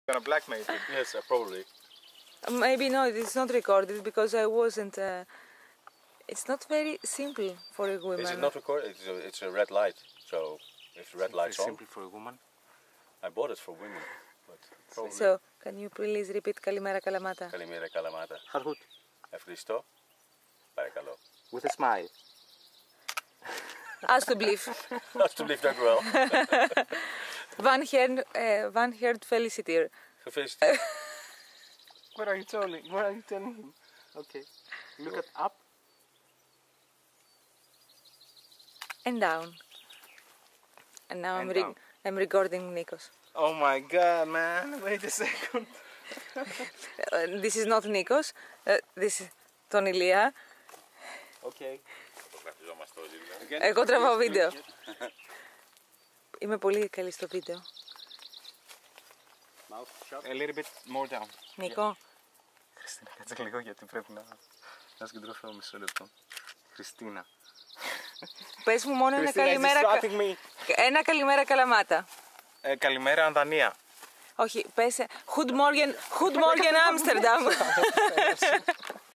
Gonna blackmail him. Yes, probably. Maybe no, it's not recorded because I wasn't. It's not very simple for a woman. Is it not recorded? It's a red light. So if the red light's on, Simply for a woman. I bought it for women. But probably. So, can you please repeat Kalimera Kalamata? Kalimera Kalamata. Gaat goed. Ευχαριστώ. Παρακαλώ. With a smile. Alsjeblieft. Alsjeblieft, dank u wel. Van Heert feliciteer. Gefeliciteerd. What are you telling? What are you telling him? Okay. Look at up. And down. And now And down. I'm recording Nikos. Oh my god, man. Wait a second. This is not Nikos. This is τον Ηλία. Okay. Εγώ τραβάω βίντεο. Είμαι πολύ καλή στο βίντεο. A little bit more down. Νίκο, Χριστίνα, κάτσε λίγο γιατί πρέπει να συγκεντρωθώ μισό λεπτό. Χριστίνα. πες μου μόνο ένα καλημέρα, distracting me. ένα καλημέρα Καλαμάτα. Καλημέρα, Ανδανία. Όχι, πες Good morning Amsterdam.